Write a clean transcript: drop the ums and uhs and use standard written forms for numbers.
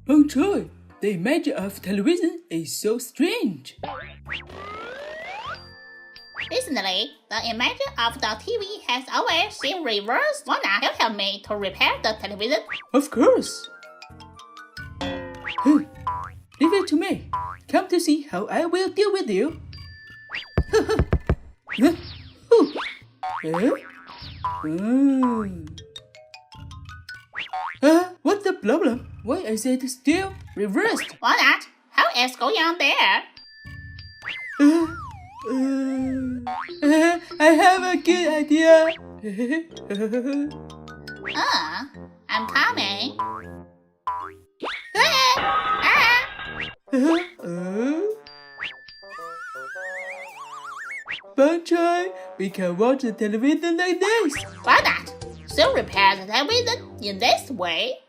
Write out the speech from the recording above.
Bonk Choy, the magic of television is so strange. Recently, the image of the TV has always been reversed. Wanna help me to repair the television? Of course. Leave it to me. Come to see how I will deal with you. What's the problem? Why is it still reversed? What that? How is going on there? I have a good idea. I'm coming. Bonk Choy, we can watch the television like this. What that? So repair the television in this way?